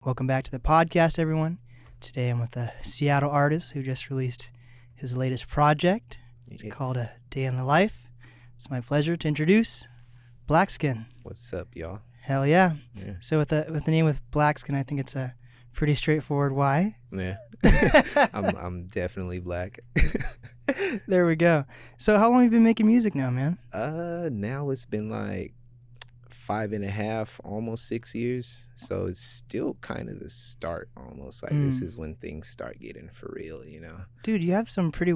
Welcome back to the podcast, everyone. Today I'm with a Seattle artist who just released his latest project. It's called A Day in the Life. It's my pleasure to introduce BlkSknn. What's up, y'all? Hell yeah. So with the name with BlkSknn, I think it's a pretty straightforward why. Yeah. I'm definitely black. There we go. So how long have you been making music now, man? Now it's been like 5.5, almost 6 years. So it's still kind of the start almost. Like this is when things start getting for real, you know? Dude, you have some pretty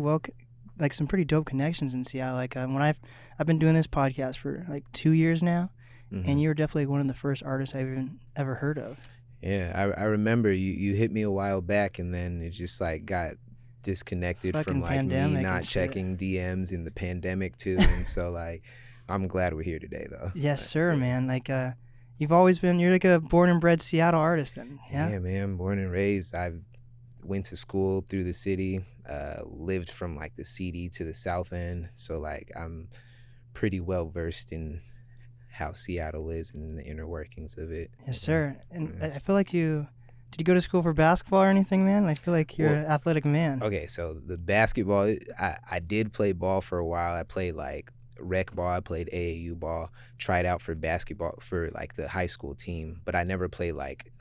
some pretty dope connections in Seattle. Like when I've been doing this podcast for like 2 years now, and you're definitely one of the first artists I've even ever heard of. Yeah, I remember you hit me a while back, and then it just like got disconnected from like me not checking DMs in the pandemic too. And so like I'm glad we're here today though. Yes, sir, man. Like you're like a born and bred Seattle artist then. Yeah, man, born and raised. I went to school through the city, lived from like the CD to the South End. So like I'm pretty well versed in how Seattle is and the inner workings of it. Yes, sir. And I feel like did you go to school for basketball or anything, man? I feel like you're an athletic man. Okay, so the basketball, I did play ball for a while. I played like rec ball, I played AAU ball, tried out for basketball for like the high school team, but I never played like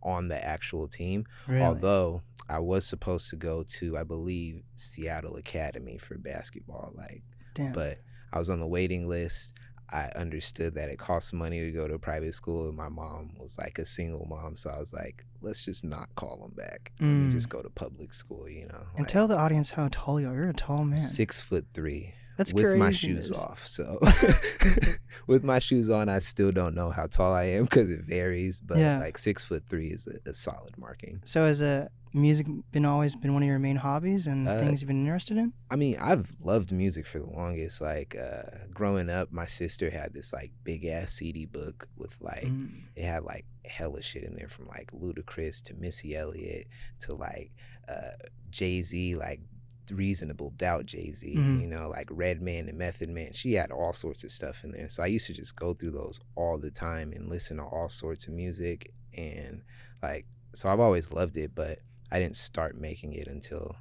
on the actual team. Really? Although I was supposed to go to, I believe, Seattle Academy for basketball. Like, damn. But I was on the waiting list. I understood that it costs money to go to a private school, and my mom was like a single mom, so I was like, let's just not call them back. Let me just go to public school, you know. And tell the audience how tall you are. You're a tall man. 6'3". That's with crazy. My shoes off. So with my shoes on, I still don't know how tall I am because it varies. But like 6'3" is a solid marking. So has music always been one of your main hobbies and things you've been interested in? I mean, I've loved music for the longest. Like growing up, my sister had this like big ass CD book with like it had like hella shit in there from like Ludacris to Missy Elliott to like Jay-Z, like Reasonable Doubt Jay-Z, you know, like Redman and Method Man. She had all sorts of stuff in there. So I used to just go through those all the time and listen to all sorts of music. And like, so I've always loved it, but I didn't start making it until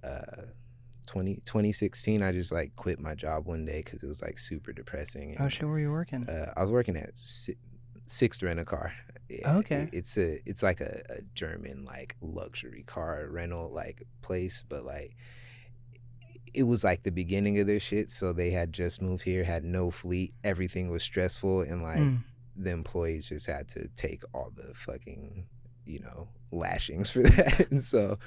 2016. I just like quit my job one day because it was like super depressing. Oh shit, where were you working? I was working at Sixth Rent-A-Car. Yeah, okay. It's like a German like luxury car rental like place, but like it was like the beginning of their shit. So they had just moved here, had no fleet, everything was stressful, and like the employees just had to take all the fucking, you know, lashings for that. And so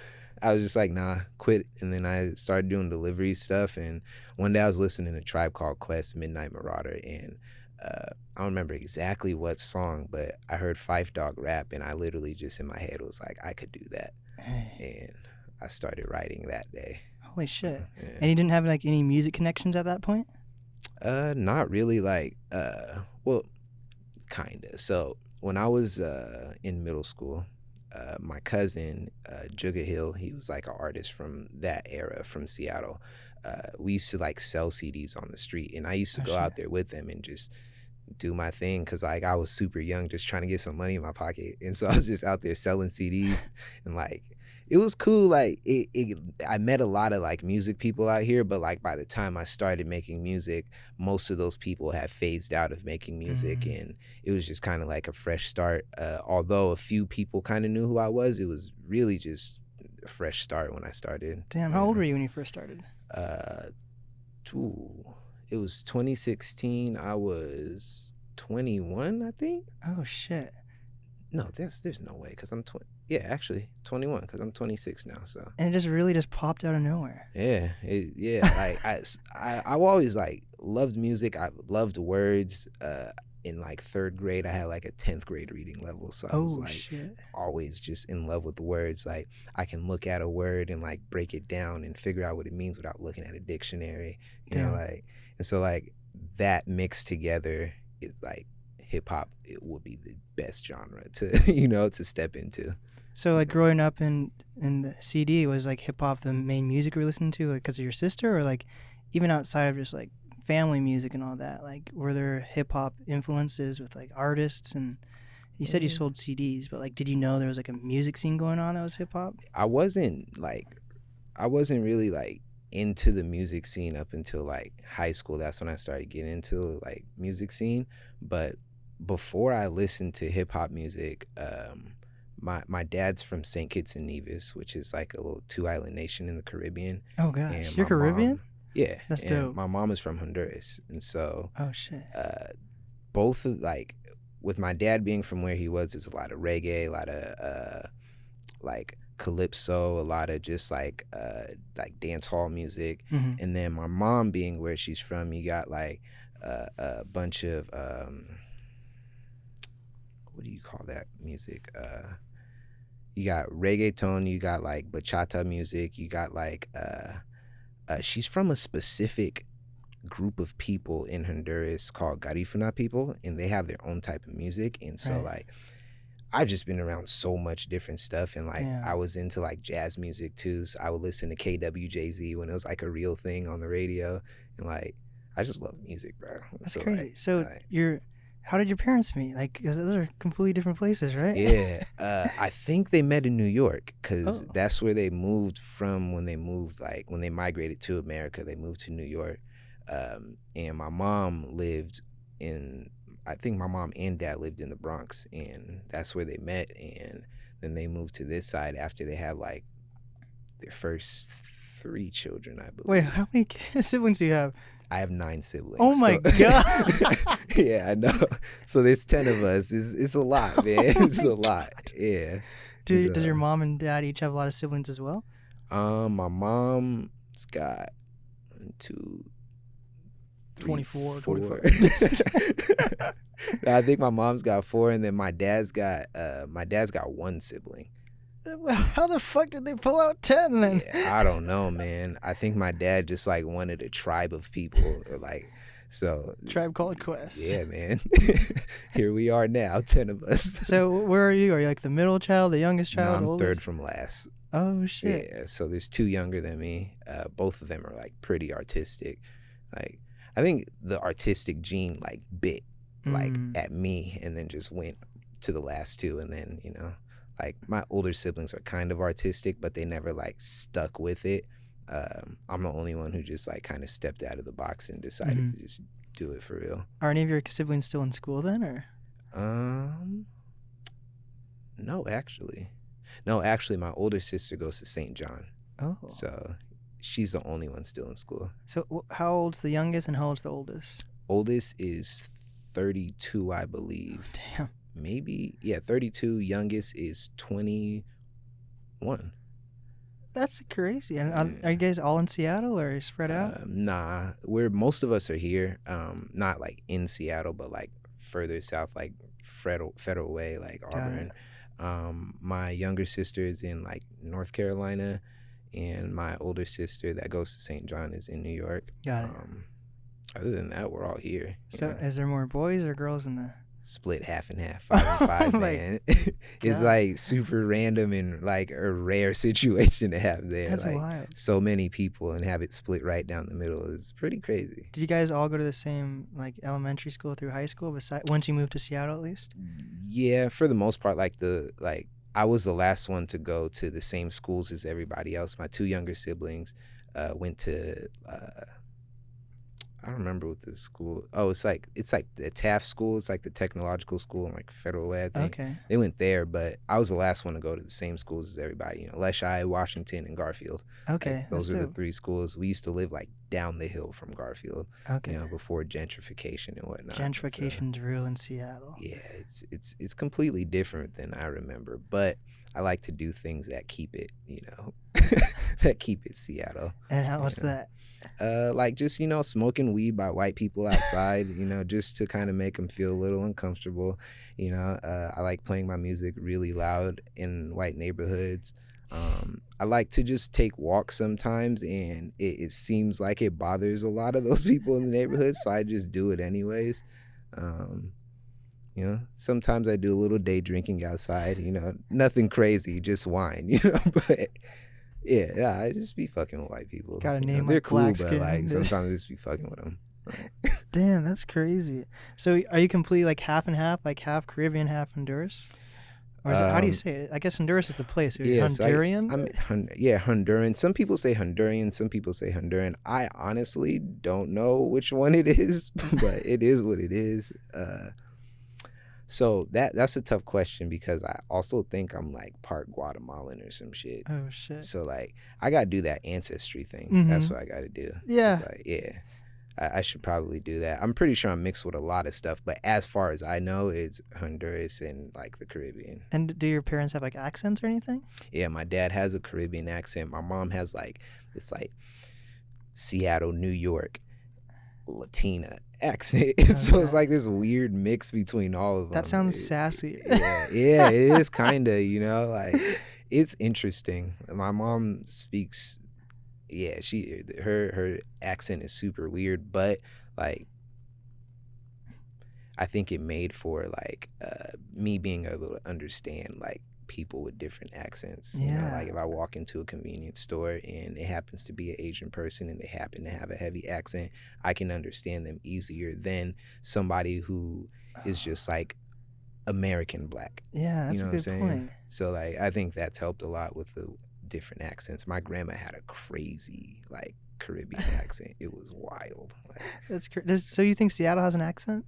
I was just like, nah, quit. And then I started doing delivery stuff. And one day I was listening to Tribe Called Quest, Midnight Marauder, and I don't remember exactly what song, but I heard Phife Dawg rap, and I literally just in my head was like, I could do that. And I started writing that day. Holy shit. Yeah. And you didn't have like any music connections at that point? Not really. Like, well, kinda. So when I was in middle school, my cousin, Jugga Hill, he was like an artist from that era from Seattle. We used to like sell CDs on the street, and I used to go out there with them and just do my thing because like I was super young, just trying to get some money in my pocket. And so I was just out there selling CDs, and like it was cool. Like I met a lot of like music people out here, but like by the time I started making music, most of those people had phased out of making music, and it was just kind of like a fresh start. Although a few people kind of knew who I was, it was really just a fresh start when I started. Damn, how old were you when you first started? It was 2016. I was 21, I think. Oh shit. No, there's no way, because I'm 20. Yeah, actually 21, because I'm 26 now. So. And it just really just popped out of nowhere. Yeah, like I've always like loved music. I loved words. In like third grade, I had like a 10th grade reading level, so I was like always just in love with the words. Like I can look at a word and like break it down and figure out what it means without looking at a dictionary. You know, like, and so like that mixed together is like hip hop. It would be the best genre to to step into. So like growing up in the CD, was like hip hop the main music you were listening to, like because of your sister, or like even outside of just like family music and all that? Like were there hip hop influences with like artists and You said you sold CDs, but like, did you know there was like a music scene going on that was hip hop? I wasn't really like into the music scene up until like high school. That's when I started getting into like music scene. But before I listened to hip hop music, my dad's from St. Kitts and Nevis, which is like a little 2-island nation in the Caribbean. Oh gosh, you're Caribbean? Yeah, that's dope. My mom is from Honduras, and so oh shit. Both of, like, with my dad being from where he was, there's a lot of reggae, a lot of like calypso, a lot of just like dance hall music. Mm-hmm. And then my mom being where she's from, you got like a bunch of what do you call that music? You got reggaeton, you got like bachata music, you got like she's from a specific group of people in Honduras called Garifuna people, and they have their own type of music. And so like I've just been around so much different stuff, and like I was into like jazz music too, so I would listen to KWJZ when it was like a real thing on the radio, and like I just love music, bro. That's so, crazy. Like, so how did your parents meet? Like, because those are completely different places, right? Yeah, I think they met in New York, because that's where they moved from when they moved, like when they migrated to America. They moved to New York, and my mom lived in, I think my mom and dad lived in the Bronx, and that's where they met. And then they moved to this side after they had like their first 3 children, I believe. Wait, how many siblings do you have? I have 9 siblings. Oh my god! Yeah, I know. So there's 10 of us. It's a lot, man. It's a lot. Yeah. Does your mom and dad each have a lot of siblings as well? My mom's got 24. I think my mom's got 4, and then my dad's got 1 sibling. How the fuck did they pull out 10 then? Yeah, I don't know, man. I think my dad just like wanted a tribe of people, or like, so Tribe Called Quest. Yeah, man. Here we are now, 10 of us. So where are you? Are you like the middle child, the youngest child? No, I'm oldest? 3rd from last. Oh shit. Yeah, so there's 2 younger than me. Both of them are like pretty artistic. Like, I think the artistic gene like bit like at me, and then just went to the last 2, and then, you know, like my older siblings are kind of artistic, but they never like stuck with it. I'm the only one who just like kind of stepped out of the box and decided to just do it for real. Are any of your siblings still in school then, or? No, actually, my older sister goes to St. John. Oh. So she's the only one still in school. So how old's the youngest and how old's the oldest? Oldest is 32, I believe. Damn. Maybe, yeah, 32. Youngest is 21. That's crazy. And are you guys all in Seattle or spread out? Nah, most of us are here. Not like in Seattle, but like further south, like Federal Way, like Auburn. My younger sister is in like North Carolina, and my older sister that goes to St. John is in New York. Got it. Other than that, we're all here. So is there more boys or girls in the? Split half and half, 5 and 5, man. It's like super random and like a rare situation to have there. That's like wild. So many people and have it split right down the middle. It's pretty crazy. Did you guys all go to the same like elementary school through high school? Once you moved to Seattle, at least. Yeah, for the most part. I was the last one to go to the same schools as everybody else. My 2 younger siblings went to. I don't remember what the school. Oh, it's like the Taft School. It's like the technological school in like Federal Way, I think. Okay. They went there, but I was the last one to go to the same schools as everybody. You know, Leshigh, Washington, and Garfield. Okay. Like, those are the 3 schools. We used to live like down the hill from Garfield. Okay. You know, before gentrification and whatnot. Gentrification's real in Seattle. Yeah, it's completely different than I remember, but I like to do things that keep it, you know, that keep it Seattle. And what's that? Like just, you know, smoking weed by white people outside, you know, just to kind of make them feel a little uncomfortable. You know, I like playing my music really loud in white neighborhoods. I like to just take walks sometimes, and it seems like it bothers a lot of those people in the neighborhood, so I just do it anyways. You know, sometimes I do a little day drinking outside, you know, nothing crazy, just wine, you know, but yeah, I just be fucking with white people. Got a name they're like cool, BlkSknn. but like sometimes I just be fucking with them. Damn, that's crazy. So are you completely like half and half, like half Caribbean, half Honduras? Or is it, how do you say it? I guess Honduras is the place. You're Honduran? Honduran. Some people say Honduran. Some people say Honduran. I honestly don't know which one it is, but it is what it is. So that's a tough question because I also think I'm like part Guatemalan or some shit. Oh, shit. So like I got to do that ancestry thing. Mm-hmm. That's what I got to do. Yeah. Like, yeah. I should probably do that. I'm pretty sure I'm mixed with a lot of stuff, but as far as I know, it's Honduras and like the Caribbean. And do your parents have like accents or anything? Yeah, my dad has a Caribbean accent. My mom has like this like Seattle, New York, Latina accent. So it's like this weird mix between all of them. That sounds sassy. Yeah, it is kind of, like it's interesting. My mom speaks. Yeah, her accent is super weird, but like I think it made for like me being able to understand like people with different accents. Yeah. Like if I walk into a convenience store and it happens to be an Asian person and they happen to have a heavy accent, I can understand them easier than somebody who is just like American black. Yeah, that's a good point. So like I think that's helped a lot with the different accents. My grandma had a crazy like Caribbean accent. It was wild. Like, that's so you think Seattle has an accent?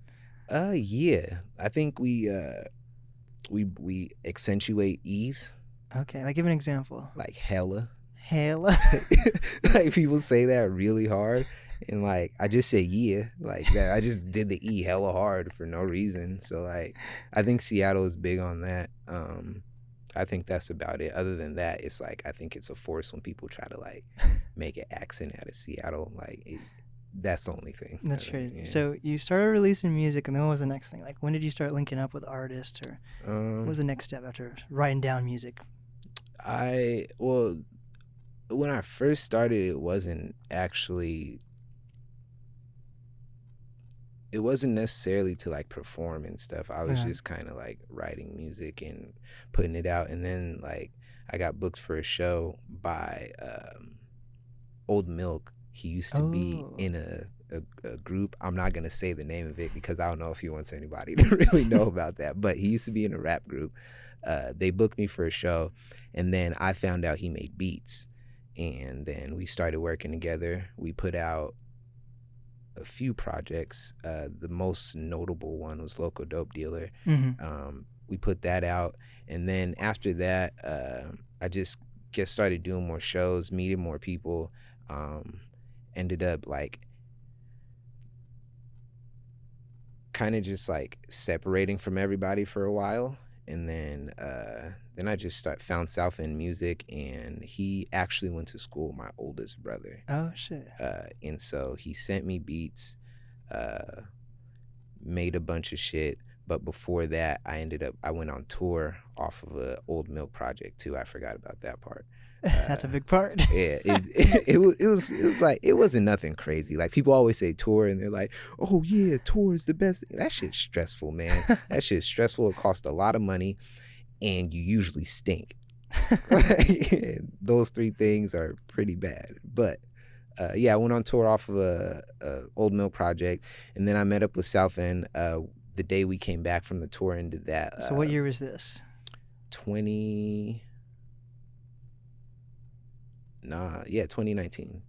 Yeah. I think we accentuate E's. Okay, like give an example. Like hella. Like people say that really hard, and like I just say yeah, like that. I just did the E hella hard for no reason. So like I think Seattle is big on that. I think that's about it. Other than that, it's like I think it's a force when people try to like make an accent out of Seattle. Like that's the only thing. That's crazy. Yeah. So you started releasing music, and then what was the next thing? Like when did you start linking up with artists, or what was the next step after writing down music? When I first started, it wasn't necessarily to like perform and stuff. I was just kind of like writing music and putting it out. And then like I got booked for a show by Old Milk. He used to be in a group. I'm not going to say the name of it because I don't know if he wants anybody to really know about that. But he used to be in a rap group. They booked me for a show. And then I found out he made beats. And then we started working together. We put out a few projects. The most notable one was Local Dope Dealer. Mm-hmm. We put that out, and then after that, I just started doing more shows, meeting more people. Ended up like kind of just like separating from everybody for a while, and then I just found South End Music, and he actually went to school with my oldest brother. Oh shit! And so he sent me beats, made a bunch of shit. But before that, I went on tour off of a Old Milk project too. I forgot about that part. That's a big part. Yeah, it was like it wasn't nothing crazy. Like people always say tour, and they're like, "Oh yeah, tour is the best." That shit's stressful, man. That shit's stressful. It costs a lot of money, and you usually stink. Those three things are pretty bad. But I went on tour off of a Old Milk project, and then I met up with South End the day we came back from the tour and did that. So what year was this? 2019.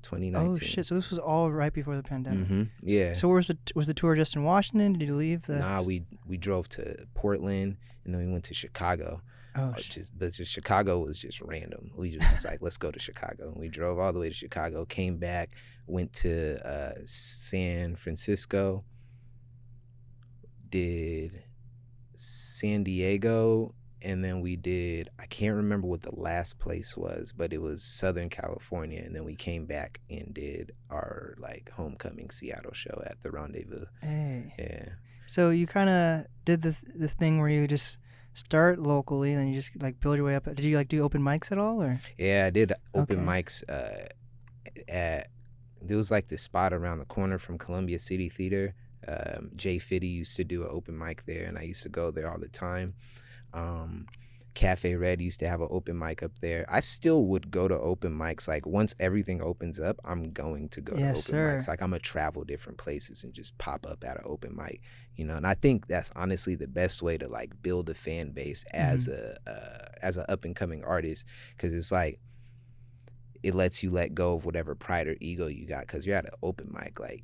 2019. Oh shit! So this was all right before the pandemic. Mm-hmm. Yeah. So was the tour just in Washington? Did you leave? Nah, we drove to Portland and then we went to Chicago. Oh shit! But Chicago was just random. We just like let's go to Chicago. And we drove all the way to Chicago, came back, went to San Francisco, did San Diego. And then we did, I can't remember what the last place was, but it was Southern California. And then we came back and did our like homecoming Seattle show at the Rendezvous. Hey. Yeah. So you kind of did this thing where you just start locally and you just like build your way up. Did you like do open mics at all, or? Yeah, I did open mics there was like this spot around the corner from Columbia City Theater. Jay Fitty used to do an open mic there, and I used to go there all the time. Cafe Red used to have an open mic up there. I still would go to open mics. Like once everything opens up, I'm going to go to open mics. Like I'm gonna travel different places and just pop up at an open mic, you know. And I think that's honestly the best way to like build a fan base as as an up and coming artist, because it's like it lets you let go of whatever pride or ego you got, because you're at an open mic. Like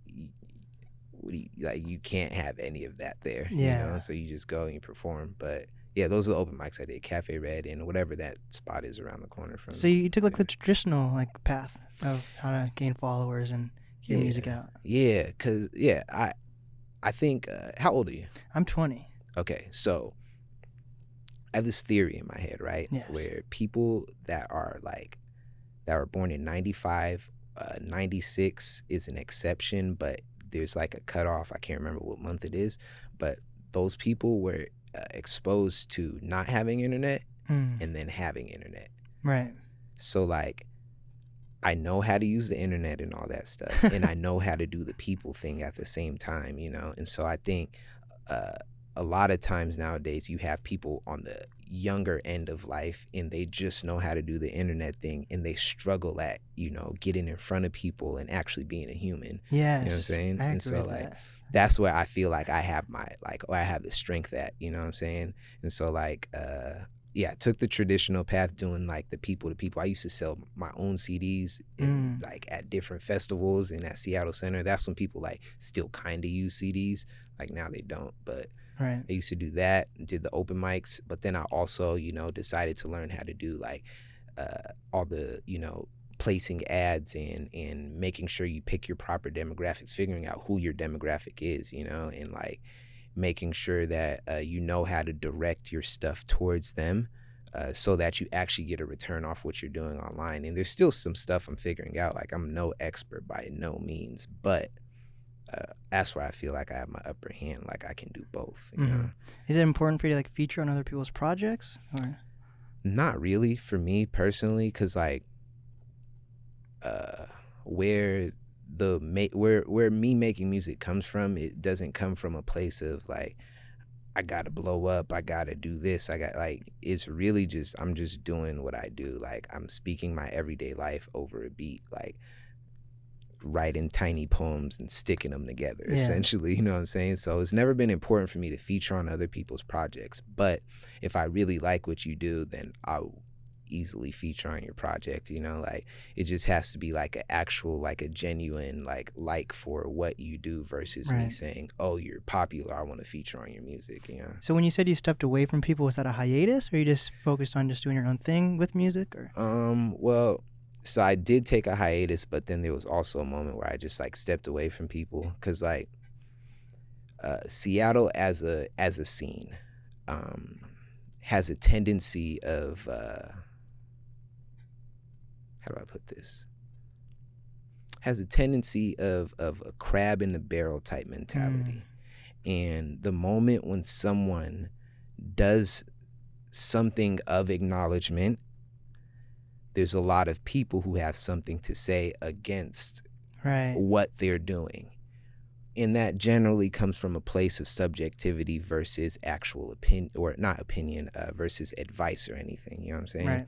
you can't have any of that there, you know. So you just go and you perform. But yeah, those are the open mics I did, Cafe Red and whatever that spot is around the corner from. So you took like the traditional like path of how to gain followers and get your music out. Yeah, cause I think how old are you? I'm 20. Okay, so I have this theory in my head, right? Yes. Where people that were born in 95, 96 is an exception, but there's like a cutoff. I can't remember what month it is, but those people were exposed to not having internet and then having internet. Right. So like I know how to use the internet and all that stuff, and I know how to do the people thing at the same time, you know. And so I think a lot of times nowadays you have people on the younger end of life and they just know how to do the internet thing, and they struggle at, you know, getting in front of people and actually being a human. Yes. You know what I'm saying? I and so agree with like that. That's where I feel like I have I have the strength at, you know what I'm saying? And so like I took the traditional path, doing like the people to people. I used to sell my own CDs in, like at different festivals and at Seattle Center. That's when people like still kind of use CDs. Like now they don't, but right. I used to do that, did the open mics. But then I also, you know, decided to learn how to do like all the, you know, placing ads and making sure you pick your proper demographics, figuring out who your demographic is, you know, and like making sure that you know how to direct your stuff towards them so that you actually get a return off what you're doing online. And there's still some stuff I'm figuring out. Like I'm no expert by no means, but that's where I feel like I have my upper hand. Like I can do both, you know? Is it important for you to like feature on other people's projects, or? Not really for me personally, because like where me making music comes from, it doesn't come from a place of like I gotta blow up, I gotta do this, I got like, it's really just I'm just doing what I do. Like I'm speaking my everyday life over a beat, like writing tiny poems and sticking them together, essentially, you know what I'm saying? So it's never been important for me to feature on other people's projects, but if I really like what you do, then I'll easily feature on your project, you know. Like it just has to be like an actual, like a genuine like for what you do versus me saying, oh, you're popular, I want to feature on your music, you know. So when you said you stepped away from people, was that a hiatus, or you just focused on just doing your own thing with music, or? Well, so I did take a hiatus, but then there was also a moment where I just like stepped away from people, because like Seattle as a scene has a tendency of how do I put this? Has a tendency of a crab in the barrel type mentality. And the moment when someone does something of acknowledgement, there's a lot of people who have something to say against what they're doing. And that generally comes from a place of subjectivity versus actual opinion, or not opinion, versus advice or anything, you know what I'm saying? Right.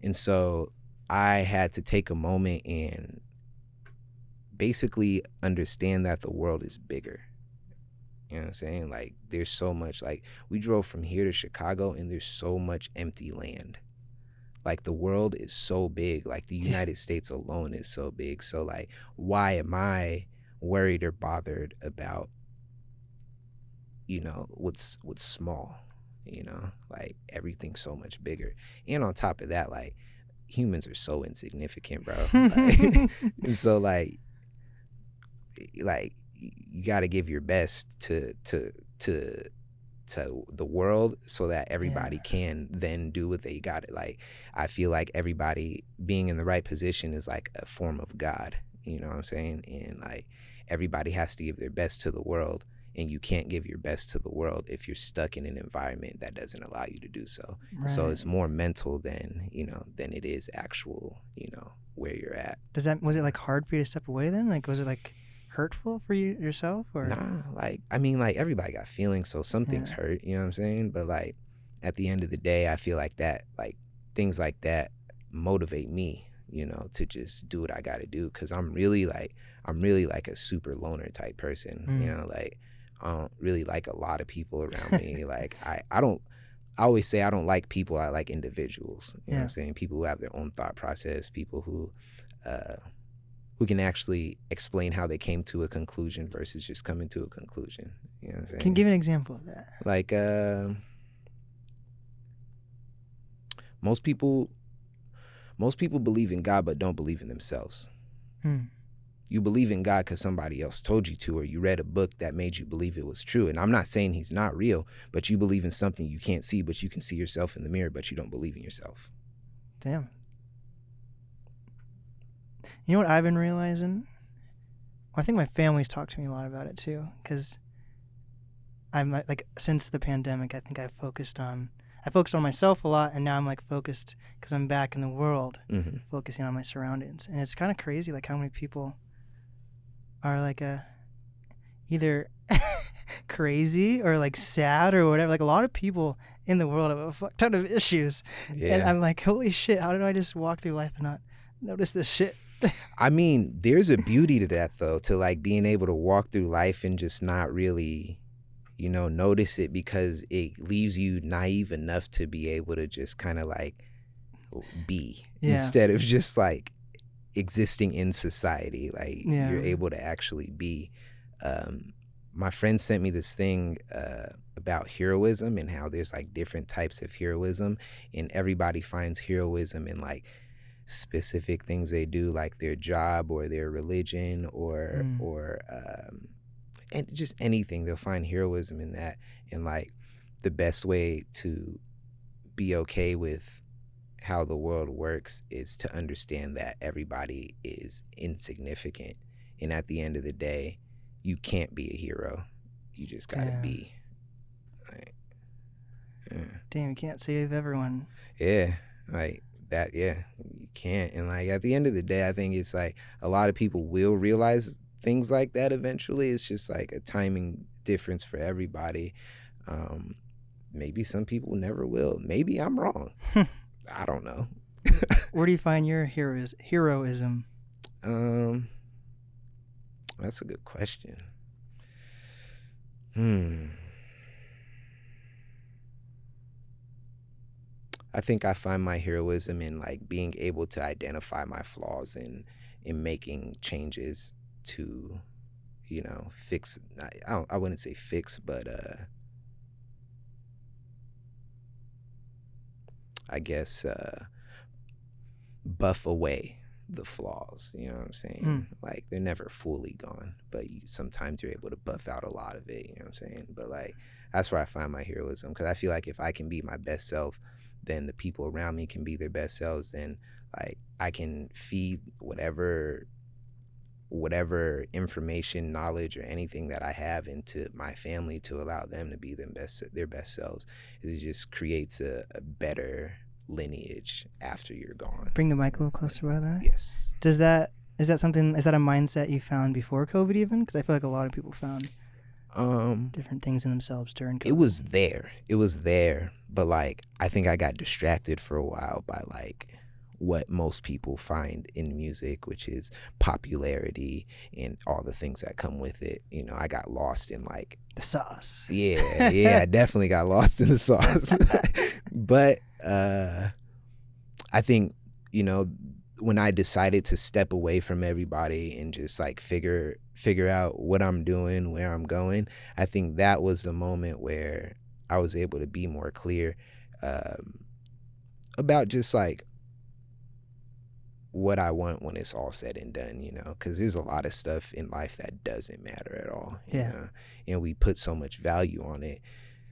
And so I had to take a moment and basically understand that the world is bigger. You know what I'm saying? Like there's so much, like we drove from here to Chicago and there's so much empty land. Like the world is so big, like the United States alone is so big. So like, why am I worried or bothered about, you know, what's small, you know, like everything's so much bigger. And on top of that, like humans are so insignificant, bro. Like, and so like you got to give your best to the world so that everybody can then do what they got. Like I feel like everybody being in the right position is like a form of God, you know what I'm saying? And like everybody has to give their best to the world, and you can't give your best to the world if you're stuck in an environment that doesn't allow you to do so. So it's more mental than, you know, than it is actual, you know, where you're at. Was it like hard for you to step away then? Like was it like hurtful for you yourself, or? Nah, like I mean, like everybody got feelings, so some things hurt, you know what I'm saying? But like at the end of the day, I feel like that, like things like that motivate me, you know, to just do what I got to do. Cause I'm really like a super loner type person, you know, like I don't really like a lot of people around me. Like I always say I don't like people. I like individuals, you know what I'm saying? People who have their own thought process, people who can actually explain how they came to a conclusion versus just coming to a conclusion. You know what I'm saying? Can you give an example of that? Like, most people believe in God but don't believe in themselves. You believe in God because somebody else told you to, or you read a book that made you believe it was true. And I'm not saying he's not real, but you believe in something you can't see, but you can see yourself in the mirror, but you don't believe in yourself. Damn. You know what I've been realizing? Well, I think my family's talked to me a lot about it too, because I'm like, since the pandemic, I think I focused on myself a lot, and now I'm like focused because I'm back in the world, focusing on my surroundings. And it's kind of crazy, like how many people are like either crazy or like sad or whatever. Like a lot of people in the world have a fuck ton of issues, and I'm like, holy shit, how did I just walk through life and not notice this shit? I mean, there's a beauty to that though, to like being able to walk through life and just not really, you know, notice it, because it leaves you naive enough to be able to just kind of like be, instead of just like existing in society. Like you're able to actually be. My friend sent me this thing about heroism and how there's like different types of heroism, and everybody finds heroism in like specific things they do, like their job or their religion or and just anything. They'll find heroism in that. And like the best way to be okay with how the world works is to understand that everybody is insignificant, and at the end of the day you can't be a hero. You just gotta be like, damn, you can't save everyone. Like that, you can't. And like at the end of the day, I think it's like a lot of people will realize things like that eventually. It's just like a timing difference for everybody. Maybe some people never will. Maybe I'm wrong. I don't know. Where do you find your heroism? That's a good question. I think I find my heroism in like being able to identify my flaws and in making changes to, you know, fix. I wouldn't say fix, but I guess buff away the flaws. You know what I'm saying? Like they're never fully gone, but sometimes you're able to buff out a lot of it. You know what I'm saying? But like that's where I find my heroism, because I feel like if I can be my best self, then the people around me can be their best selves. Then like I can feed whatever information, knowledge, or anything that I have into my family to allow them to be their best selves. It just creates a better lineage after you're gone. Bring the mic a little closer, by the way. Yes. Is that a mindset you found before COVID even? Because I feel like a lot of people found different things in themselves during COVID. It was there, but like I think I got distracted for a while by like what most people find in music, which is popularity and all the things that come with it. You know, I got lost in like the sauce. Yeah, I definitely got lost in the sauce. But I think, you know, when I decided to step away from everybody and just like figure out what I'm doing, where I'm going, I think that was the moment where I was able to be more clear about just like what I want when it's all said and done, you know, because there's a lot of stuff in life that doesn't matter at all. You know? And we put so much value on it.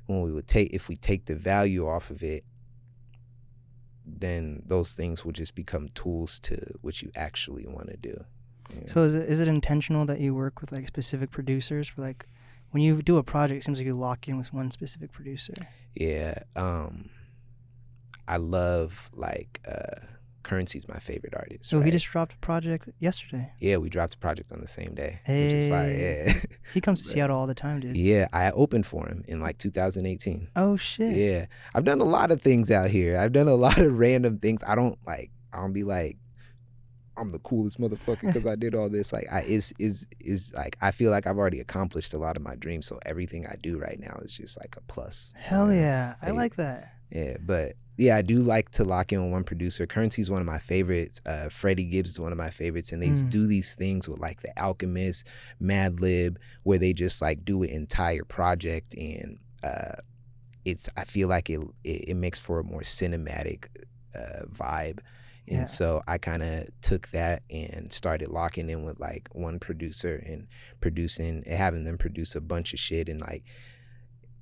If we take the value off of it, then those things will just become tools to what you actually want to do. You know? So is it intentional that you work with like specific producers for like when you do a project? It seems like you lock in with one specific producer. Yeah, I love like Currency's my favorite artist. So right? he just dropped a project yesterday. Yeah, we dropped a project on the same day. Hey. Which is fire. Yeah. He comes to Seattle all the time, dude. Yeah, I opened for him in like 2018. Oh shit. Yeah, I've done a lot of things out here. I've done a lot of random things. I don't be like, I'm the coolest motherfucker because I did all this. Like, I feel like I've already accomplished a lot of my dreams. So everything I do right now is just like a plus. Hell yeah, I like that. Yeah, but yeah, I do like to lock in on one producer. Currency's one of my favorites. Freddie Gibbs is one of my favorites, and they do these things with like The Alchemist, Madlib, where they just like do an entire project, and I feel like it makes for a more cinematic vibe. And so I kind of took that and started locking in with like one producer and having them produce a bunch of shit and like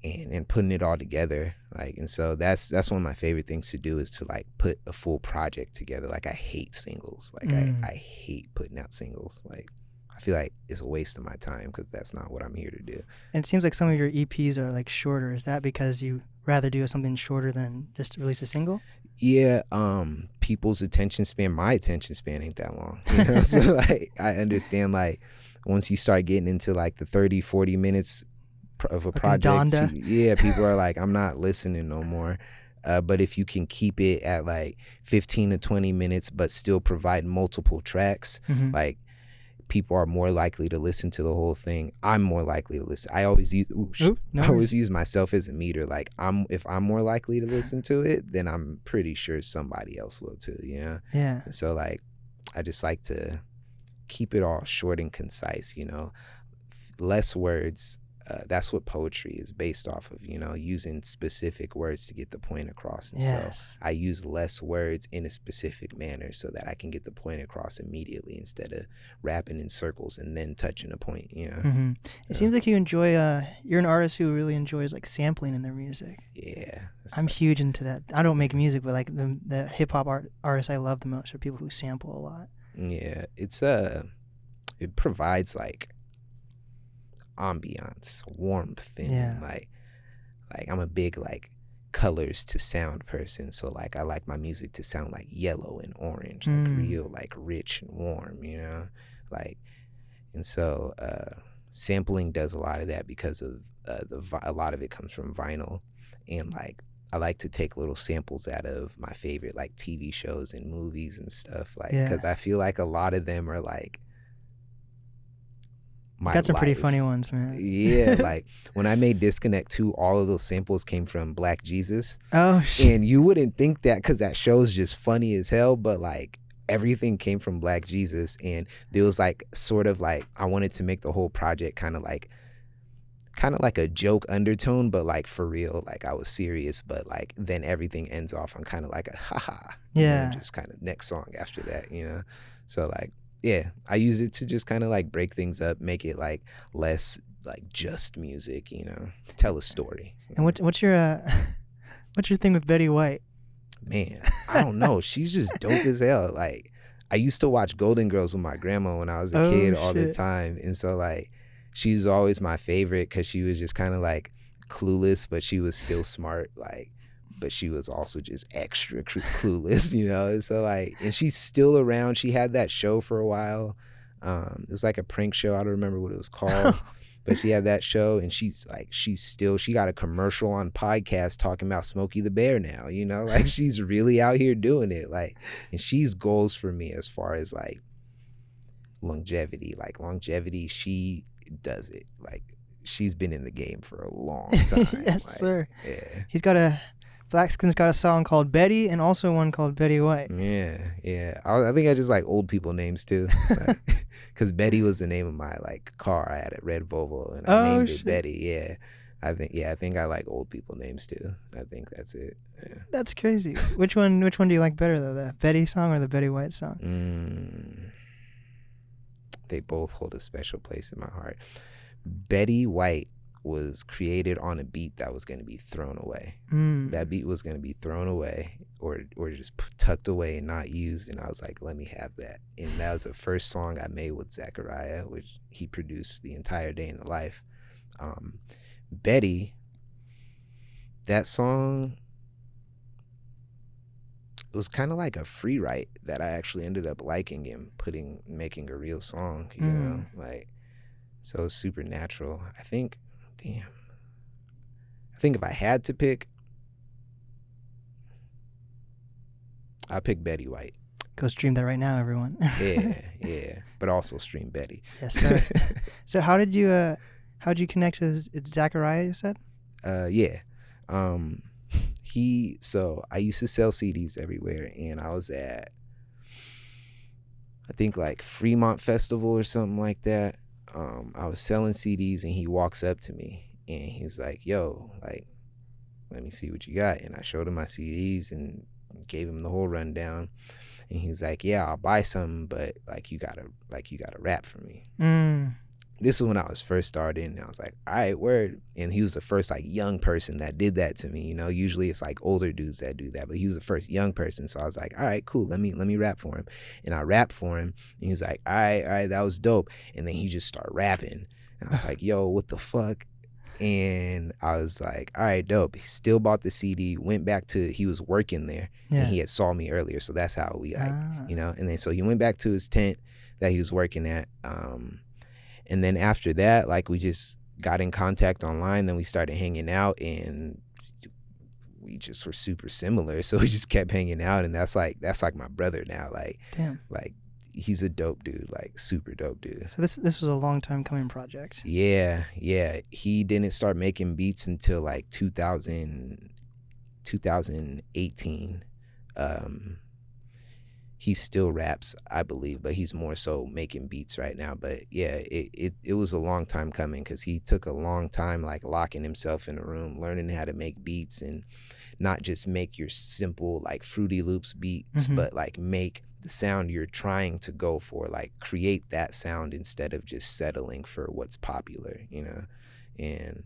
and putting it all together. Like, and so that's one of my favorite things to do is to like put a full project together. Like, I hate singles. Like I hate putting out singles. Like, I feel like it's a waste of my time because that's not what I'm here to do. And it seems like some of your EPs are like shorter. Is that because you rather do something shorter than just release a single? Yeah, people's attention span, my attention span ain't that long. You know? So like I understand like once you start getting into like the 30, 40 minutes of a project, people are like, I'm not listening no more. But if you can keep it at like 15 to 20 minutes but still provide multiple tracks, like people are more likely to listen to the whole thing. I'm more likely to listen. I always use myself as a meter. Like, if I'm more likely to listen to it, then I'm pretty sure somebody else will too, you know? Yeah. So like I just like to keep it all short and concise, you know, less words. That's what poetry is based off of, you know, using specific words to get the point across. And so I use less words in a specific manner so that I can get the point across immediately instead of rapping in circles and then touching a point, you know. It seems like you enjoy, you're an artist who really enjoys like sampling in their music. Yeah. I'm huge into that. I don't make music, but like the hip hop artists I love the most are people who sample a lot. Yeah. It provides like ambiance, warmth, and like I'm a big like colors to sound person, so like I like my music to sound like yellow and orange, like real like rich and warm, you know, like. And so sampling does a lot of that because of a lot of it comes from vinyl, and like I like to take little samples out of my favorite like TV shows and movies and stuff, like because I feel like a lot of them are like got some pretty funny ones, man. Yeah, like when I made Disconnect 2, all of those samples came from Black Jesus. Oh shit. And you wouldn't think that because that show's just funny as hell, but like everything came from Black Jesus. And there was like sort of like I wanted to make the whole project kind of like a joke undertone, but like for real, like I was serious, but like then everything ends off on kind of like a haha. Yeah. You know, just kind of next song after that, you know. So like yeah, I use it to just kind of like break things up, make it like less like just music, you know, tell a story. And what's your thing with Betty White? Man, I don't know. She's just dope as hell. Like I used to watch Golden Girls with my grandma when I was a kid all the time, and so like she was always my favorite because she was just kind of like clueless, but she was still smart, like. But she was also just extra clueless, you know? And so like, and she's still around. She had that show for a while. It was like a prank show. I don't remember what it was called, but she had that show, and she got a commercial on podcast talking about Smokey the Bear now, you know? Like she's really out here doing it. Like, and she's goals for me as far as like longevity. Like longevity, she does it. Like she's been in the game for a long time. Yes, like, sir. Yeah. BlkSknn's got a song called Betty and also one called Betty White. Yeah. I think I just like old people names too. Because Betty was the name of my like car. I had a red Volvo and I named it Betty. Yeah. I think I like old people names too. I think that's it. Yeah. That's crazy. Which one do you like better though? The Betty song or the Betty White song? They both hold a special place in my heart. Betty White was created on a beat that was going to be thrown away. That beat was going to be thrown away or just tucked away and not used, and I was like, let me have that. And that was the first song I made with Zachariah, which he produced the entire Day in the Life. Betty, that song, was kind of like a free write that I actually ended up liking and making a real song, you know, like, so it's super natural. I think if I had to pick, I'd pick Betty White. Go stream that right now, everyone. yeah, but also stream Betty. Yes, sir. So how'd you connect with Zacharyah, you said? Yeah. So I used to sell CDs everywhere, and I was at, I think like Fremont Festival or something like that. I was selling CDs, and he walks up to me and he was like, yo, like, let me see what you got. And I showed him my CDs and gave him the whole rundown. And he was like, yeah, I'll buy some, but like you gotta rap for me. This was when I was first starting, and I was like, all right, word. And he was the first like young person that did that to me. You know, usually it's like older dudes that do that, but he was the first young person. So I was like, all right, cool. Let me rap for him. And I rapped for him, and he was like, all right, that was dope. And then he just started rapping, and I was like, yo, what the fuck? And I was like, all right, dope. He still bought the CD, went back to, he was working there, and he had saw me earlier. So that's how we like, you know, and then so he went back to his tent that he was working at. And then after that, like, we just got in contact online. Then we started hanging out, and we just were super similar. So we just kept hanging out, and that's like my brother now. Like, damn, like, he's a dope dude, like super dope dude. So this was a long time coming project. Yeah. He didn't start making beats until like 2018. He still raps, I believe, but he's more so making beats right now. But yeah, it was a long time coming, because he took a long time like locking himself in a room, learning how to make beats, and not just make your simple like Fruity Loops beats, but like make the sound you're trying to go for, like create that sound instead of just settling for what's popular, you know. And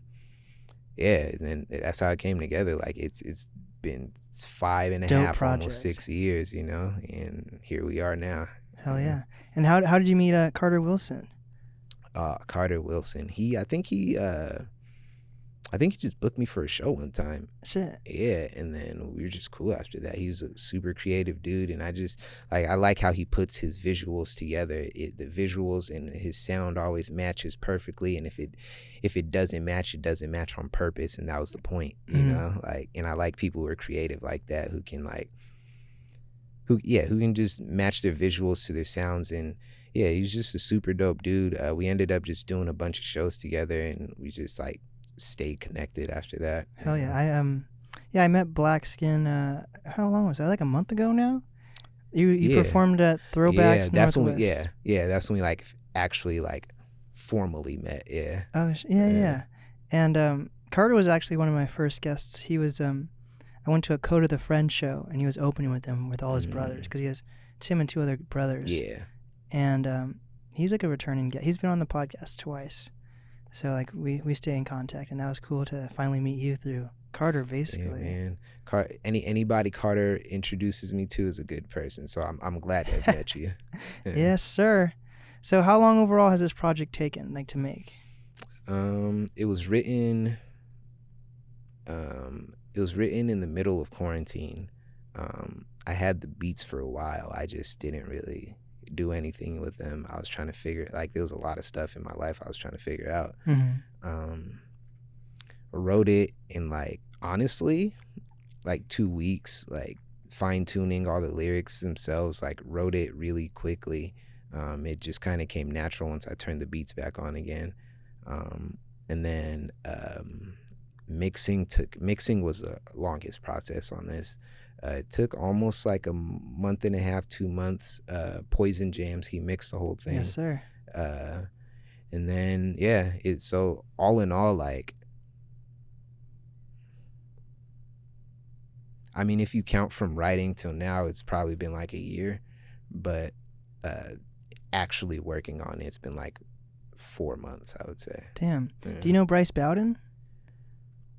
yeah, and that's how it came together. Like it's been 5.5, almost 6 years, you know, and here we are now. Hell yeah. And how did you meet Carter Wilson? Carter Wilson, I think he just booked me for a show one time. Shit. Yeah, and then we were just cool after that. He was a super creative dude, and I just I like how he puts his visuals together. The visuals and his sound always matches perfectly, and if it doesn't match, it doesn't match on purpose, and that was the point, you know. Like, and I like people who are creative like that, who can who can just match their visuals to their sounds. And yeah, he's just a super dope dude. We ended up just doing a bunch of shows together, and we just like stayed connected after that. Hell yeah. I met BlkSknn, how long was that, like a month ago now? You performed at Throwbacks that's Northwest. That's when we like actually like formally met. Yeah. And Carter was actually one of my first guests. He was I went to a Code of the Friend show, and he was opening with them with all his brothers, because he has Tim and 2 other brothers. And he's like a returning guest. He's been on the podcast twice. So like we stay in contact, and that was cool to finally meet you through Carter, basically. Yeah, man. Anybody Carter introduces me to is a good person, so I'm glad to have met you. Yeah. Yes, sir. So how long overall has this project taken, like, to make? It was written in the middle of quarantine. I had the beats for a while. I just didn't really do anything with them. I was trying to figure, like, there was a lot of stuff in my life I was trying to figure out. Wrote it in, like, honestly, like 2 weeks, like fine-tuning all the lyrics themselves, like wrote it really quickly. It just kind of came natural once I turned the beats back on again. And then mixing was the longest process on this. It took almost like a month and a half, 2 months. Poison Jams, he mixed the whole thing. Yes, sir. And then, yeah, it's so all in all, like, I mean, if you count from writing till now, it's probably been like a year, but actually working on it's been like 4 months, I would say. Damn. Yeah. Do you know Bryce Bowden?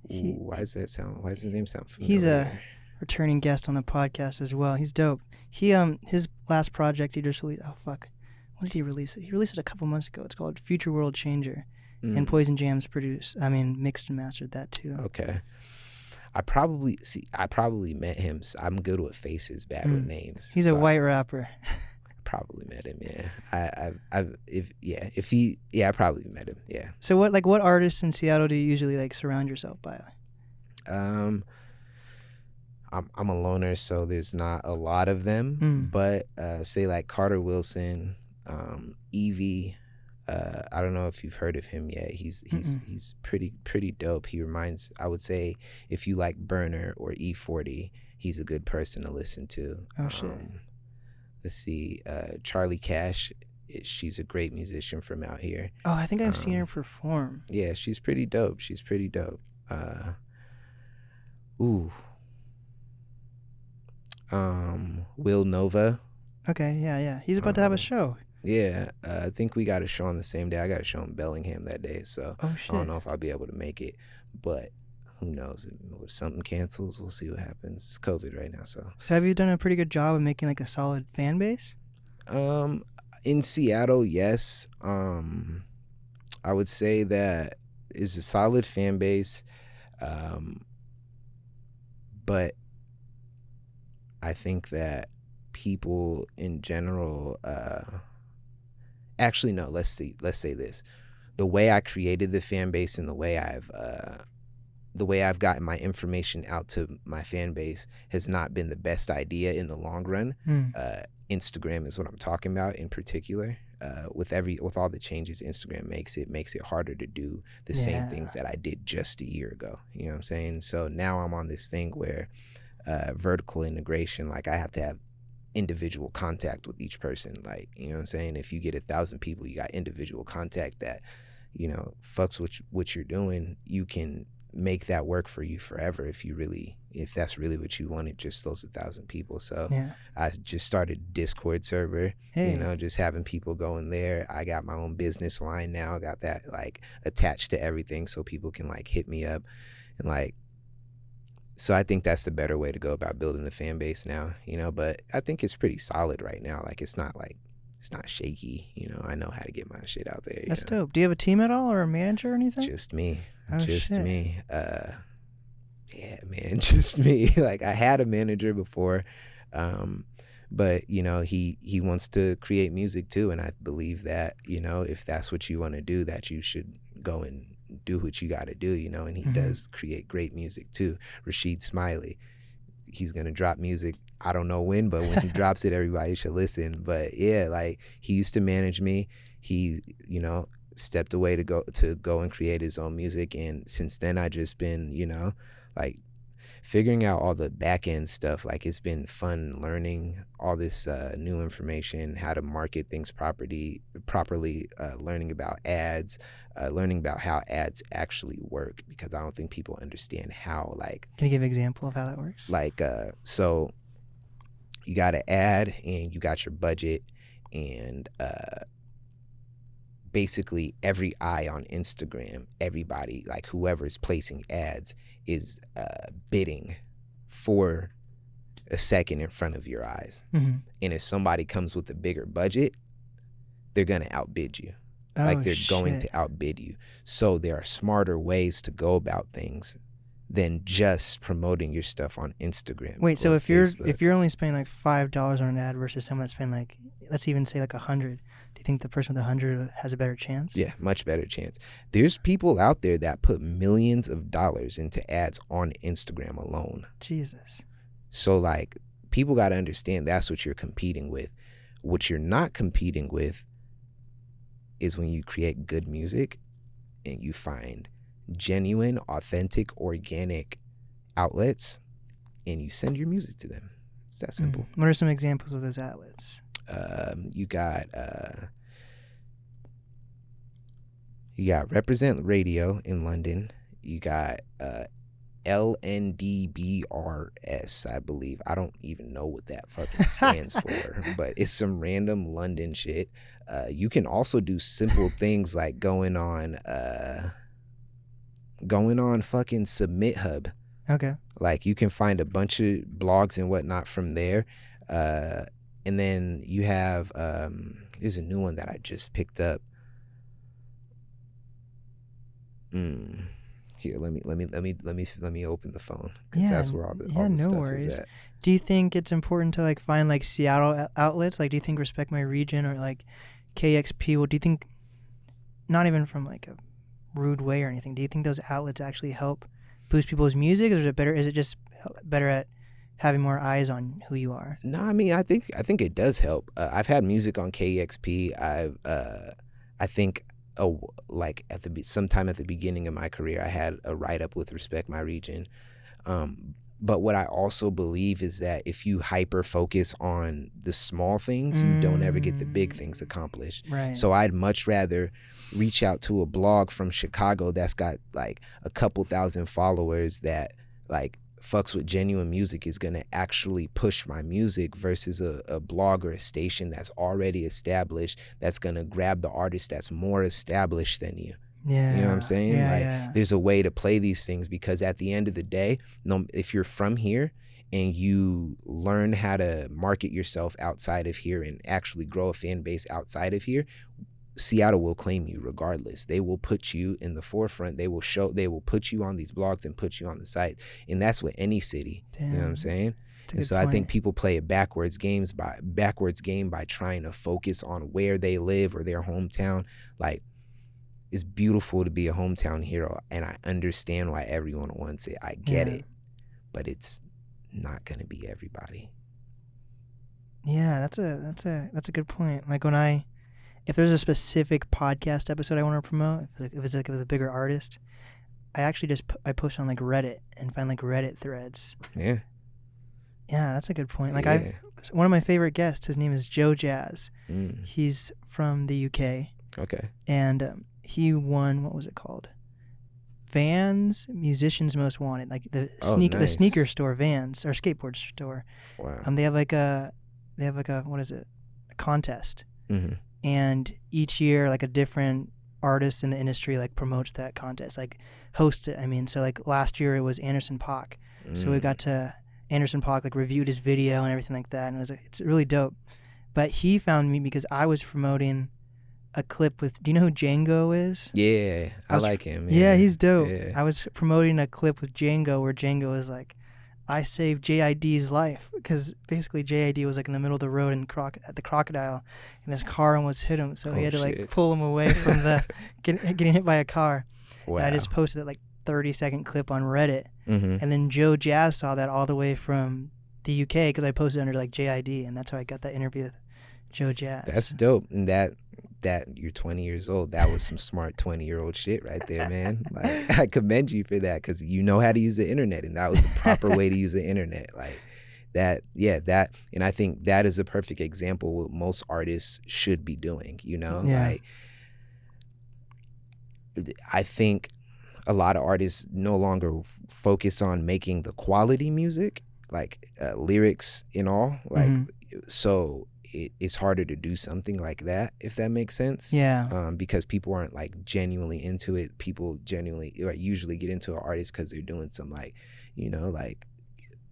Why does his name sound familiar? He's a returning guest on the podcast as well. He's dope. He his last project he just released. Oh fuck, when did he release it? He released it a couple months ago. It's called Future World Changer, and Poison Jams mixed and mastered that too. Okay, I probably met him. So I'm good with faces, bad with names. He's a white rapper. Probably met him. Yeah, I probably met him. Yeah. So what artists in Seattle do you usually like surround yourself by? I'm a loner, so there's not a lot of them. But say like Carter Wilson, Evie. I don't know if you've heard of him yet. He's pretty dope. He reminds, I would say, if you like Burner or E40, he's a good person to listen to. Oh shit. Let's see, Charlie Cash. She's a great musician from out here. Oh, I think I've seen her perform. Yeah, she's pretty dope. Will Nova. Okay, yeah. He's about to have a show. Yeah, I think we got a show on the same day. I got a show in Bellingham that day, so I don't know if I'll be able to make it, but who knows? If something cancels, we'll see what happens. It's COVID right now, so. So have you done a pretty good job of making like a solid fan base? In Seattle, yes. I would say that it's a solid fan base, but I think that people in general, actually no, let's say this. The way I created the fan base and the way I've gotten my information out to my fan base has not been the best idea in the long run. Instagram is what I'm talking about in particular. With all the changes Instagram makes it harder to do the same things that I did just a year ago. You know what I'm saying? So now I'm on this thing where vertical integration, like I have to have individual contact with each person. Like, you know what I'm saying? If you get 1,000 people, you got individual contact that, you know, fucks with what you're doing. You can make that work for you forever if that's really what you wanted, just those 1,000 people. So I just started a Discord server, you know, just having people go in there. I got my own business line now. I got that like attached to everything so people can like hit me up and like, so I think that's the better way to go about building the fan base now, you know, but I think it's pretty solid right now. Like it's not shaky, you know. I know how to get my shit out there. That's dope. Do you have a team at all or a manager or anything? Just me. Oh, just shit. me. Yeah, man, just me. Like I had a manager before, but you know, he wants to create music too, and I believe that, you know, if that's what you want to do, that you should go and do what you got to do, you know. And he does create great music too. Rashid Smiley, he's gonna drop music. I don't know when, but when he drops it, everybody should listen. But yeah, like he used to manage me. He, you know, stepped away to go and create his own music, and since then I just been, you know, like figuring out all the back end stuff. Like it's been fun learning all this new information, how to market things properly, learning about ads, learning about how ads actually work, because I don't think people understand how, like. Can you give an example of how that works? Like, so you got an ad and you got your budget, and basically every eye on Instagram, everybody, like whoever's placing ads is bidding for a second in front of your eyes. And if somebody comes with a bigger budget, they're going to outbid you. Like they're going to outbid you. So there are smarter ways to go about things than just promoting your stuff on Instagram. Wait, so if you're only spending like $5 on an ad versus someone that's spending like, let's even say like 100, do you think the person with 100 has a better chance? Yeah, much better chance. There's people out there that put millions of dollars into ads on Instagram alone. Jesus. So like people got to understand that's what you're competing with. What you're not competing with is when you create good music and you find genuine, authentic, organic outlets and you send your music to them. It's that simple. What are some examples of those outlets? You got Represent Radio in London. You got LNDBRS, I believe. I don't even know what that fucking stands for, but it's some random London shit. You can also do simple things like going on fucking Submit Hub. Okay. Like you can find a bunch of blogs and whatnot from there. And then you have, there's a new one that I just picked up. Here, let me open the phone, because Yeah, that's where all the no stuff worries. is at. Do you think it's important to like find like Seattle outlets? Like, do you think Respect My Region or like KXP? Well, do you think, not even from like a rude way or anything, do you think those outlets actually help boost people's music, or is it better? Is it just better at having more eyes on who you are? No, I mean, I think it does help. I've had music on KEXP. I think, like sometime at the beginning of my career, I had a write up with Respect My Region. But what I also believe is that if you hyper focus on the small things, you don't ever get the big things accomplished. Right. So I'd much rather reach out to a blog from Chicago that's got like a couple thousand followers that like fucks with genuine music, is going to actually push my music, versus a blog or a station that's already established, that's going to grab the artist that's more established than you. Yeah. You know what I'm saying? Yeah, like, yeah. there's a way to play these things, because at the end of the day, if you're from here and you learn how to market yourself outside of here and actually grow a fan base outside of here, Seattle will claim you regardless. They will put you in the forefront. They will put you on these blogs and put you on the sites. And that's with any city. Damn. You know what I'm saying? And so point. I think people play a backwards game by trying to focus on where they live or their hometown. Like, it's beautiful to be a hometown hero, and I understand why everyone wants it. I get it, but it's not gonna be everybody. Yeah, that's a good point. Like, if there's a specific podcast episode I want to promote, if it's like with a bigger artist, I actually I post on like Reddit and find like Reddit threads. Yeah. Yeah, that's a good point. Like, one of my favorite guests, his name is Joe Jazz. He's from the UK. Okay. And he won, what was it called? Vans Musicians Most Wanted, like the sneaker store, Vans, or skateboard store. Wow. They have like a what is it? A contest. Mm-hmm. And each year, like a different artist in the industry like promotes that contest, like hosts it. I mean, so like last year it was Anderson .Paak. So we got to Anderson .Paak like reviewed his video and everything like that, and it's really dope. But he found me because I was promoting a clip with, do you know who Django is? Yeah, I like him. Yeah, he's dope. Yeah. I was promoting a clip with Django where Django is like, I saved JID's life, because basically JID was like in the middle of the road at the Crocodile, and this car almost hit him, so he had to like pull him away from the getting hit by a car. Wow. And I just posted that like 30-second clip on Reddit, and then Joe Jazz saw that all the way from the UK, because I posted under like JID, and that's how I got that interview with Joe Jazz. That's dope. And that you're 20 years old, that was some smart 20-year-old shit right there, man. Like, I commend you for that, because you know how to use the internet, and that was the proper way to use the internet. Like that, and I think that is a perfect example of what most artists should be doing, you know? Yeah. Like, I think a lot of artists no longer focus on making the quality music, like lyrics and all, like, so it's harder to do something like that, if that makes sense. Yeah. Because people aren't like genuinely into it. People usually get into an artist because they're doing some like, you know, like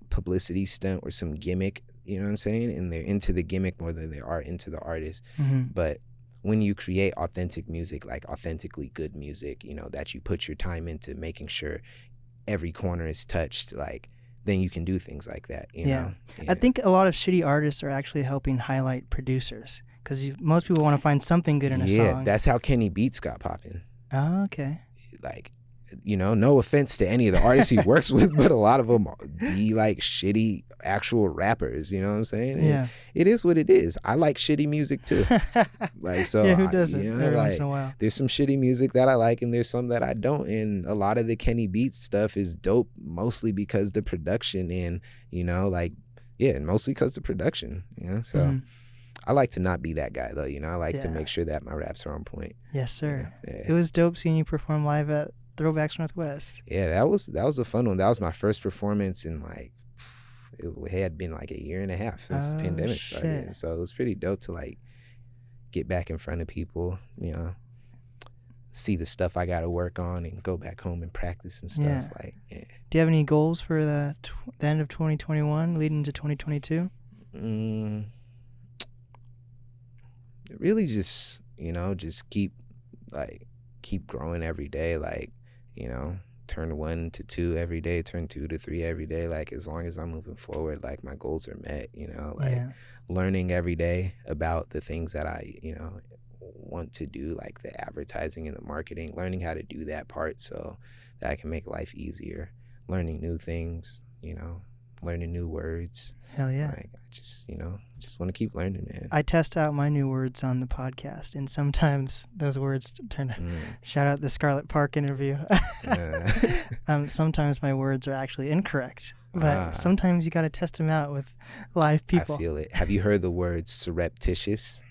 publicity stunt or some gimmick, you know what I'm saying? And they're into the gimmick more than they are into the artist. But when you create authentic music, like authentically good music, you know, that you put your time into making sure every corner is touched, like, then you can do things like that, you know? Yeah. I think a lot of shitty artists are actually helping highlight producers, because most people want to find something good in a song. Yeah, that's how Kenny Beats got popping. Oh, okay. Like, you know, no offense to any of the artists he works with, but a lot of them be like shitty actual rappers, you know what I'm saying? Yeah. It is what it is. I like shitty music too. Like, so yeah, who doesn't? You know, every like, once in a while. There's some shitty music that I like, and there's some that I don't. And a lot of the Kenny Beats stuff is dope, mostly because the production, and, you know, like, yeah, and mostly because the production, you know? So I like to not be that guy though, you know? I like to make sure that my raps are on point. Yes, sir. Yeah. It was dope seeing you perform live at Throwbacks Northwest. Yeah, that was a fun one. That was my first performance in like, it had been like a year and a half since the pandemic started. So it was pretty dope to like get back in front of people, you know, see the stuff I got to work on and go back home and practice and stuff. Yeah. Like, yeah. Do you have any goals for the end of 2021 leading into 2022? Really just, you know, just keep growing every day. Like, you know, turn 1 to 2 every day, turn 2 to 3 every day. Like, as long as I'm moving forward, like, my goals are met, you know, like learning every day about the things that I, you know, want to do, like the advertising and the marketing, learning how to do that part so that I can make life easier, learning new things, you know, learning new words. Hell yeah. Like, I just, you know, just want to keep learning, man. I test out my new words on the podcast, and sometimes those words turn shout out the Scarlet Park interview. Sometimes my words are actually incorrect, but sometimes you got to test them out with live people. I feel it. Have you heard the word surreptitious?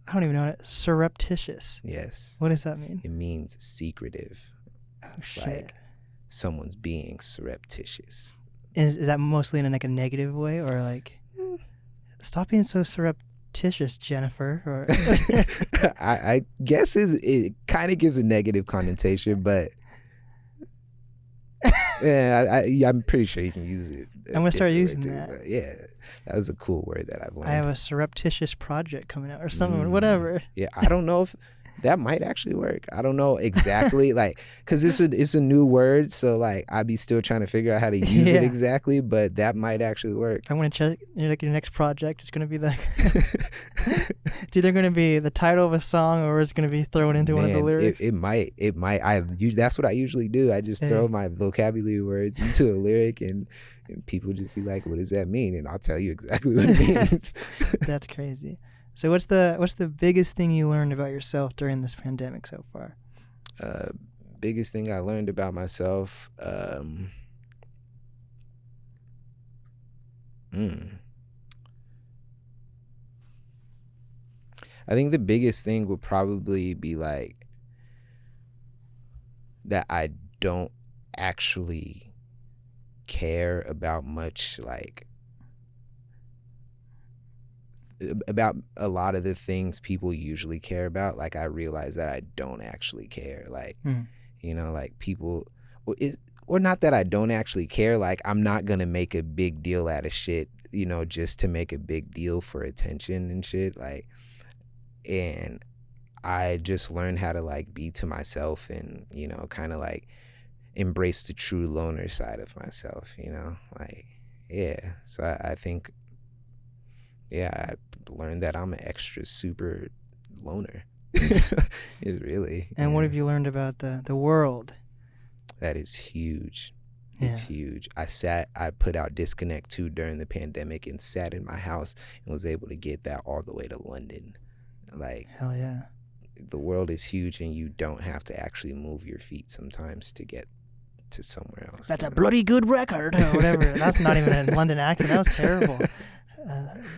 I don't even know it. Surreptitious. Yes. What does that mean? It means secretive. Oh, shit. Like, someone's being surreptitious. Is that mostly in like a negative way, or like, stop being so surreptitious, Jennifer? Or I guess it kind of gives a negative connotation, but yeah, I'm pretty sure you can use it. I'm gonna start using that. Yeah, that was a cool word that I've learned. I have a surreptitious project coming out or something, whatever. Yeah, I don't know if that might actually work. I don't know exactly, like, because it's a new word, so like I'd be still trying to figure out how to use it exactly, but that might actually work. I'm gonna check like your next project. It's gonna be like it's either gonna be the title of a song or it's gonna be thrown into one of the lyrics. It might. That's what I usually do. I just throw my vocabulary words into a lyric, and people just be like, "What does that mean?" And I'll tell you exactly what it means. That's crazy. So what's the biggest thing you learned about yourself during this pandemic so far? Biggest thing I learned about myself, I think the biggest thing would probably be like that I don't actually care about much, like about a lot of the things people usually care about. Like, I realize that I don't actually care. Like, you know, like people, or not that I don't actually care. Like, I'm not gonna make a big deal out of shit, you know, just to make a big deal for attention and shit. Like, and I just learned how to like be to myself and, you know, kind of like embrace the true loner side of myself, you know, like, yeah. So I think, I learned that I'm an extra super loner. It really. And what have you learned about the world? That is huge. It's huge. I put out Disconnect 2 during the pandemic and sat in my house and was able to get that all the way to London. Like, hell yeah. The world is huge, and you don't have to actually move your feet sometimes to get to somewhere else. That's a bloody good record, or whatever. That's not even a London accent. That was terrible.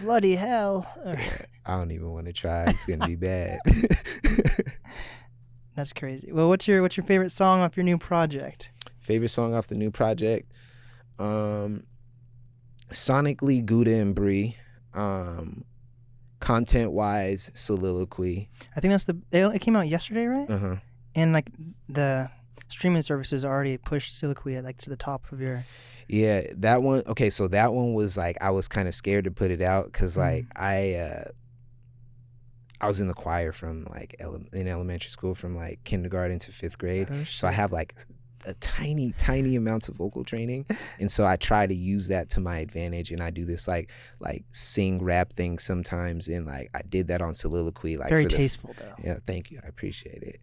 Bloody hell. I don't even want to try. It's gonna be bad. That's crazy. Well, what's your favorite song off your new project? Favorite song off the new project? Sonically, Gouda and Brie. Content wise, Soliloquy. I think it came out yesterday, right? Uh-huh. And like the streaming services already pushed Soliloquy like to the top of your. Yeah, that one. Okay, so that one was like, I was kind of scared to put it out because like I was in the choir from like in elementary school from like kindergarten to 5th grade. Oh, so I have like a tiny amounts of vocal training, and so I try to use that to my advantage, and I do this like sing rap thing sometimes, and like I did that on Soliloquy. Like, very tasteful though. Yeah, thank you, I appreciate it.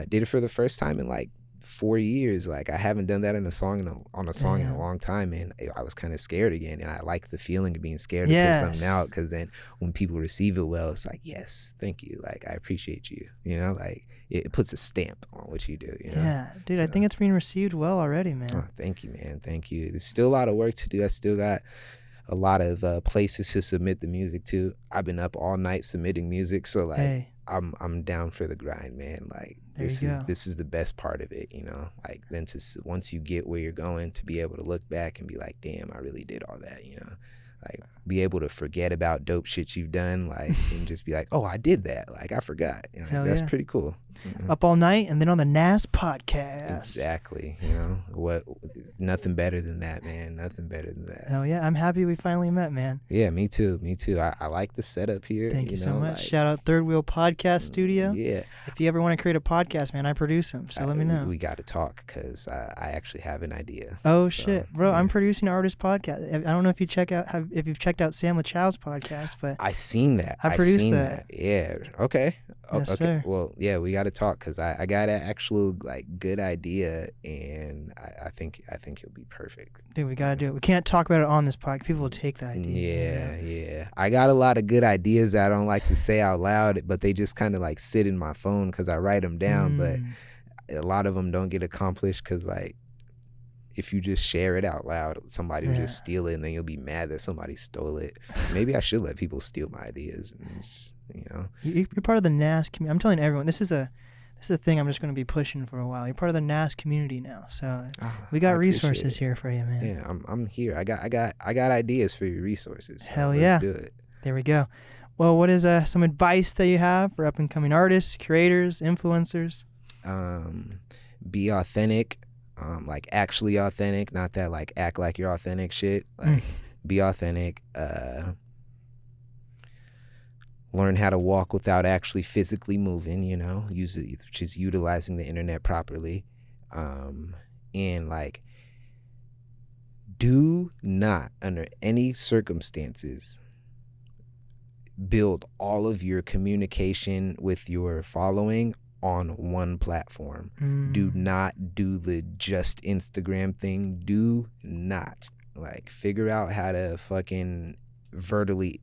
Did it for the first time in like 4 years. Like, I haven't done that in a song in a long time, and I was kind of scared again, and I like the feeling of being scared to put something out, because then when people receive it well, it's like, yes, thank you, like, I appreciate you, you know, like it puts a stamp on what you do, you know? Yeah, dude, so, I think it's being received well already, man. Oh, thank you, man. Thank you. There's still a lot of work to do. I still got a lot of places to submit the music to. I've been up all night submitting music, so like I'm down for the grind, man. Like, this is the best part of it, you know? Like, then once you get where you're going, to be able to look back and be like, damn, I really did all that, you know? Like, be able to forget about dope shit you've done, like, and just be like, oh, I did that. Like, I forgot. You know, that's pretty cool. Mm-hmm. Up all night and then on the NAST podcast. Exactly. You know, nothing better than that, man. nothing better than that. Hell yeah, I'm happy we finally met, man. Yeah, me too. I like the setup here. Thank you so much. Shout out Third Wheel Podcast Studio. Yeah. If you ever want to create a podcast, man, I produce them. So let me know. We got to talk because I actually have an idea. Oh shit, bro! Yeah. I'm producing an artist podcast. I don't know if you've checked out Sam LaChow's podcast, but I seen that. I produced that. Yeah. Okay. Yes, okay. Sir. Well, yeah, we got to talk because I got an actual like good idea, and I think you'll be perfect. Dude, we gotta do it. We can't talk about it on this podcast. People will take that idea. Yeah. I got a lot of good ideas that I don't like to say out loud, but they just kind of like sit in my phone because I write them down. But a lot of them don't get accomplished because like if you just share it out loud, somebody will just steal it, and then you'll be mad that somebody stole it. Maybe I should let people steal my ideas, and just, You're part of the NAST community. I'm telling everyone, this is a thing I'm just going to be pushing for a while. You're part of the NAST community now, so we got resources here for you, man. Yeah, I'm here. I got ideas for your resources. So Hell yeah, let's do it. There we go. Well, what is some advice that you have for up and coming artists, creators, influencers? Be authentic. Like actually authentic, not that like act like you're authentic shit. Like be authentic. Learn how to walk without actually physically moving, which is utilizing the internet properly. And like do not under any circumstances build all of your communication with your following on one platform. Do not do the just Instagram thing. Do not like figure out how to fucking vertically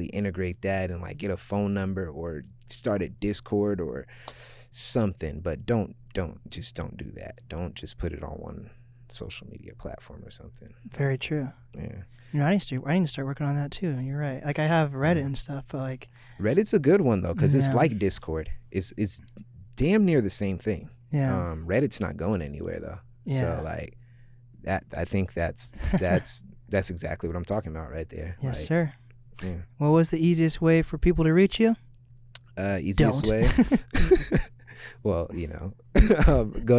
integrate that and like get a phone number or start a Discord or something, but don't do that. Don't just put it on one social media platform or something. Very true. Yeah. I need to start working on that too. You're right. Like I have Reddit and stuff, but like Reddit's a good one though, because it's like Discord. It's damn near the same thing. Yeah. Reddit's not going anywhere though. Yeah. So like that, I think that's exactly what I'm talking about right there. Yes, like, sir. Yeah. What was the easiest way for people to reach you? Easiest way. Well, go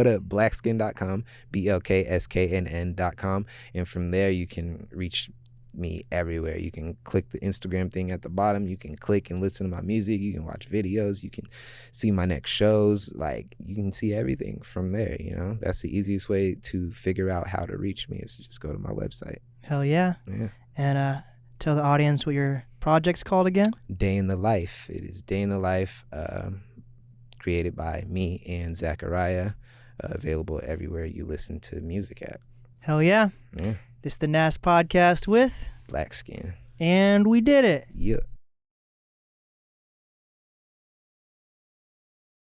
to BlkSknn.com, BlkSknn.com, and from there you can reach me everywhere. You can click the Instagram thing at the bottom. You can click and listen to my music. You can watch videos. You can see my next shows. Like you can see everything from there. That's the easiest way to figure out how to reach me is to just go to my website. Hell yeah. Yeah. And tell the audience what your project's called again. Day in the Life. It is Day in the Life, created by me and Zachariah, available everywhere you listen to music at. Hell yeah. Yeah. This is the NAST podcast with BlkSknn. And we did it. Yeah.